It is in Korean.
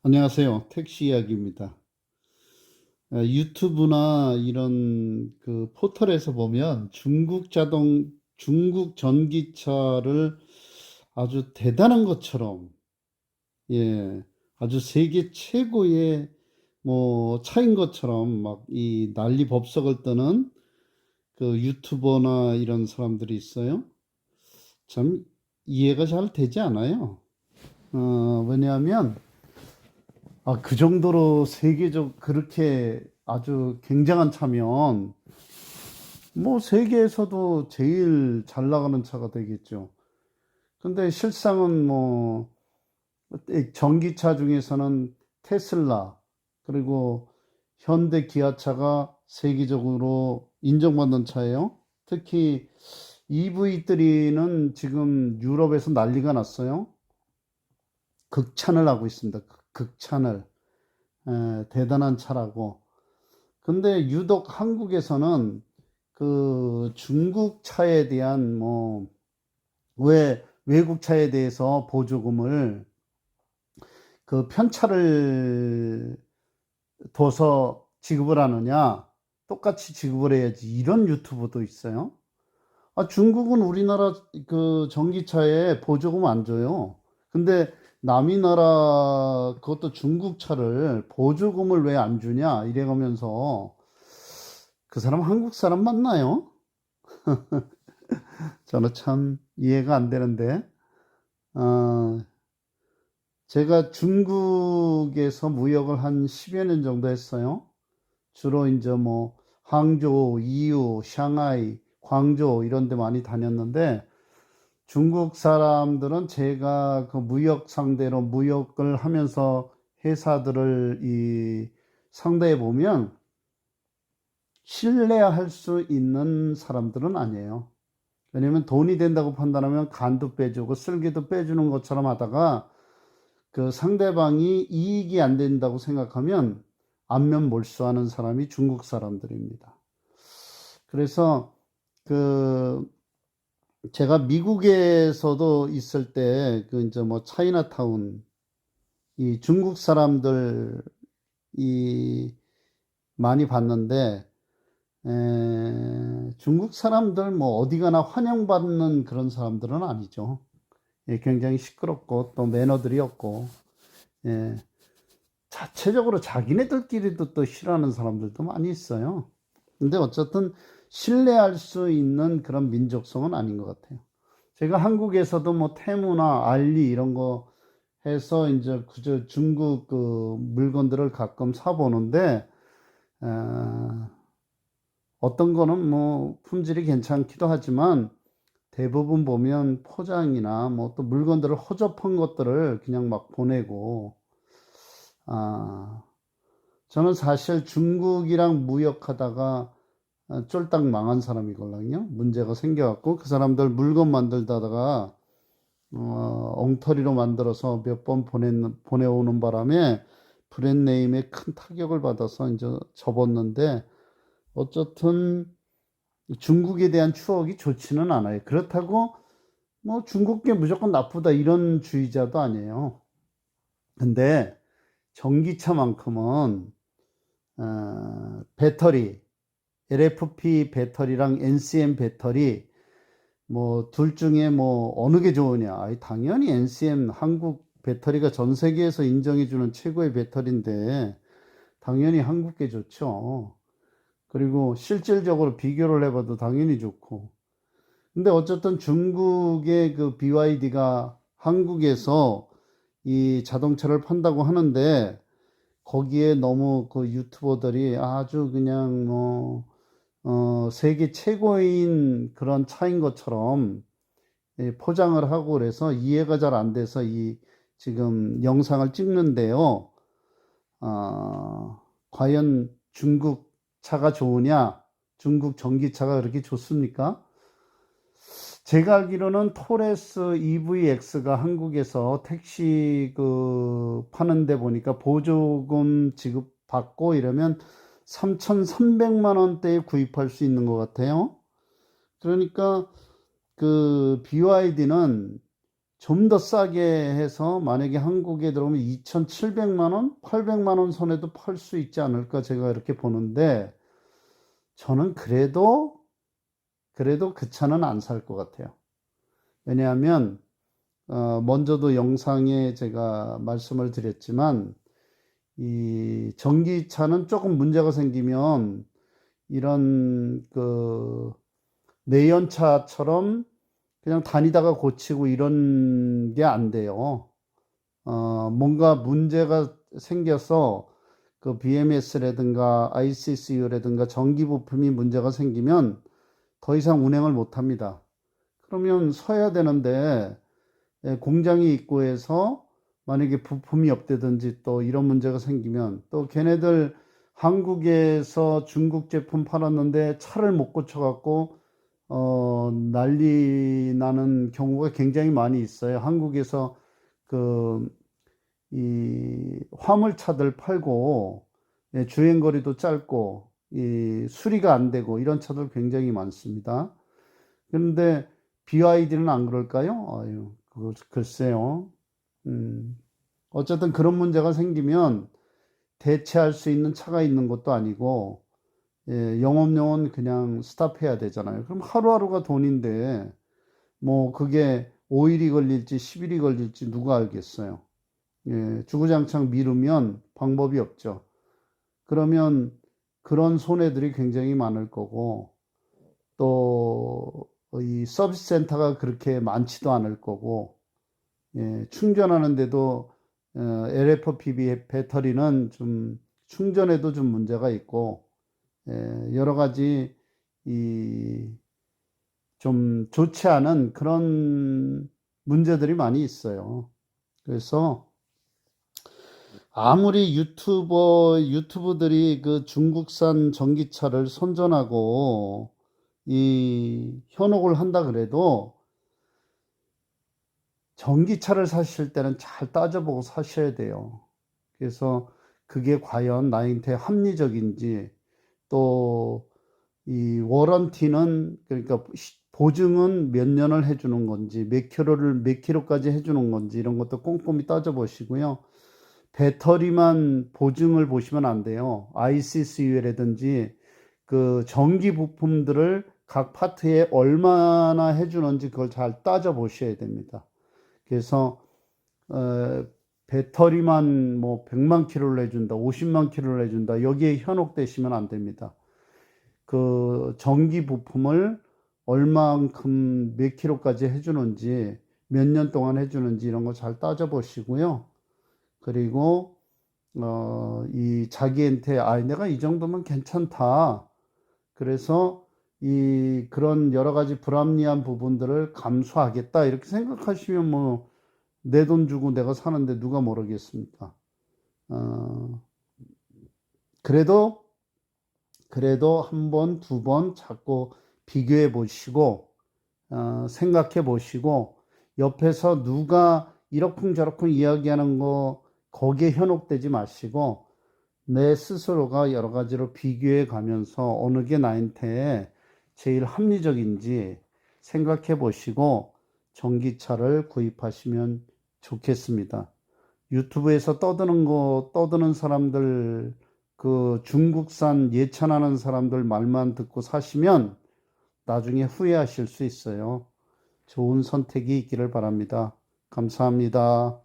안녕하세요. 택시 이야기입니다. 유튜브나 이런 그 포털에서 보면 중국 전기차를 아주 대단한 것처럼, 예, 아주 세계 최고의 뭐 차인 것처럼 막 이 난리 법석을 떠는 그 유튜버나 이런 사람들이 있어요. 참 이해가 잘 되지 않아요. 왜냐하면 그 정도로 세계적 그렇게 아주 굉장한 차면 뭐 세계에서도 제일 잘 나가는 차가 되겠죠. 근데 실상은 뭐 전기차 중에서는 테슬라 그리고 현대 기아차가 세계적으로 인정받는 차예요. 특히 EV3는 지금 유럽에서 난리가 났어요. 극찬을 하고 있습니다. 극찬을. 대단한 차라고. 근데 유독 한국에서는 그 중국 차에 대한 뭐 왜 외국 차에 대해서 보조금을 그 편차를 둬서 지급을 하느냐, 똑같이 지급을 해야지, 이런 유튜브도 있어요. 중국은 우리나라 그 전기차에 보조금 안 줘요. 근데 남이 나라 그것도 중국 차를 보조금을 왜 안 주냐 이래가면서 그 사람 한국 사람 맞나요? 저는 참 이해가 안 되는데, 어, 제가 중국에서 무역을 한 10여 년 정도 했어요. 주로 이제 뭐, 항저우, 이유, 샹하이, 광저우 이런 데 많이 다녔는데, 중국 사람들은 제가 그 무역 상대로 무역을 하면서 회사들을 상대해 보면 신뢰할 수 있는 사람들은 아니에요. 왜냐면 돈이 된다고 판단하면 간도 빼주고 쓸개도 빼주는 것처럼 하다가 그 상대방이 이익이 안 된다고 생각하면 안면 몰수하는 사람이 중국 사람들입니다. 그래서 그 제가 미국에서도 있을 때 그 이제 뭐 차이나타운 이 중국 사람들 이 많이 봤는데, 중국 사람들 뭐 어디 가나 환영받는 그런 사람들은 아니죠. 예, 굉장히 시끄럽고 또 매너들이 없고, 예, 자체적으로 자기네들끼리도 또 싫어하는 사람들도 많이 있어요. 근데 어쨌든 신뢰할 수 있는 그런 민족성은 아닌 것 같아요. 제가 한국에서도 뭐 테무나 알리 이런 거 해서 이제 그저 중국 그 물건들을 가끔 사보는데, 어, 어떤 거는 뭐 품질이 괜찮기도 하지만 대부분 보면 포장이나 뭐 또 물건들을 허접한 것들을 그냥 막 보내고, 아, 저는 사실 중국이랑 무역하다가 쫄딱 망한 사람이거든요. 문제가 생겨갖고 그 사람들 물건 만들다가 엉터리로 만들어서 몇 번 보내오는 바람에 브랜드네임에 큰 타격을 받아서 이제 접었는데, 어쨌든 중국에 대한 추억이 좋지는 않아요. 그렇다고 뭐 중국계 무조건 나쁘다 이런 주의자도 아니에요. 근데 전기차만큼은 배터리, LFP 배터리랑 NCM 배터리 뭐 둘 중에 뭐 어느 게 좋으냐? 당연히 NCM 한국 배터리가 전 세계에서 인정해주는 최고의 배터리인데 당연히 한국 게 좋죠. 그리고 실질적으로 비교를 해봐도 당연히 좋고. 근데 어쨌든 중국의 그 BYD가 한국에서 이 자동차를 판다고 하는데 거기에 너무 그 유튜버들이 아주 그냥 뭐, 세계 최고인 그런 차인 것처럼 포장을 하고 그래서 이해가 잘 안 돼서 이 지금 영상을 찍는데요. 과연 중국 차가 좋으냐? 중국 전기차가 그렇게 좋습니까? 제가 알기로는 토레스 EVX가 한국에서 택시 그 파는데 보니까 보조금 지급받고 이러면 3,300만 원대에 구입할 수 있는 것 같아요. 그러니까 그 BYD는 좀 더 싸게 해서 만약에 한국에 들어오면 2,700만 원, 800만 원 선에도 팔 수 있지 않을까 제가 이렇게 보는데 저는 그래도 그 차는 안 살 것 같아요. 왜냐하면 먼저도 영상에 제가 말씀을 드렸지만 이 전기차는 조금 문제가 생기면 이런 그 내연차처럼 그냥 다니다가 고치고 이런 게 안 돼요. 뭔가 문제가 생겨서 그 BMS라든가 ICCU라든가 전기 부품이 문제가 생기면 더 이상 운행을 못 합니다. 그러면 서야 되는데 공장이 있고 해서 만약에 부품이 없다든지 또 이런 문제가 생기면 또 걔네들 한국에서 중국 제품 팔았는데 차를 못 고쳐갖고 난리 나는 경우가 굉장히 많이 있어요. 한국에서 그 이 화물차들 팔고 주행거리도 짧고 이 수리가 안 되고 이런 차들 굉장히 많습니다. 그런데 BYD는 안 그럴까요? 아유, 그거 글쎄요. 어쨌든 그런 문제가 생기면 대체할 수 있는 차가 있는 것도 아니고, 영업용은 그냥 스탑해야 되잖아요. 그럼 하루하루가 돈인데, 뭐 그게 5일이 걸릴지 10일이 걸릴지 누가 알겠어요. 주구장창 미루면 방법이 없죠. 그러면 그런 손해들이 굉장히 많을 거고, 또 이 서비스 센터가 그렇게 많지도 않을 거고, 충전하는데도 LFP 배터리는 좀 충전에도 좀 문제가 있고, 여러 가지 이 좀 좋지 않은 그런 문제들이 많이 있어요. 그래서 아무리 유튜브들이 그 중국산 전기차를 선전하고 이 현혹을 한다 그래도 전기차를 사실 때는 잘 따져보고 사셔야 돼요. 그래서 그게 과연 나한테 합리적인지 또 이 워런티는 그러니까 보증은 몇 년을 해주는 건지 몇 킬로까지 해주는 건지 이런 것도 꼼꼼히 따져보시고요. 배터리만 보증을 보시면 안 돼요. ICCU라든지 그 전기 부품들을 각 파트에 얼마나 해주는지 그걸 잘 따져보셔야 됩니다. 그래서 배터리만 뭐 100만 킬로를 해준다, 50만 킬로를 해준다, 여기에 현혹되시면 안 됩니다. 그 전기 부품을 얼만큼 몇 킬로까지 해주는지, 몇 년 동안 해주는지 이런 거 잘 따져보시고요. 그리고 이 자기한테 내가 이 정도면 괜찮다. 그래서 이 그런 여러 가지 불합리한 부분들을 감수하겠다 이렇게 생각하시면 뭐 내 돈 주고 내가 사는데 누가 모르겠습니까? 어, 그래도 한 번, 두 번 자꾸 비교해 보시고 생각해 보시고 옆에서 누가 이러쿵저러쿵 이야기하는 거 거기에 현혹되지 마시고 내 스스로가 여러 가지로 비교해 가면서 어느 게 나한테 제일 합리적인지 생각해 보시고 전기차를 구입하시면 좋겠습니다. 유튜브에서 떠드는 사람들, 그 중국산 예찬하는 사람들 말만 듣고 사시면 나중에 후회하실 수 있어요. 좋은 선택이 있기를 바랍니다. 감사합니다.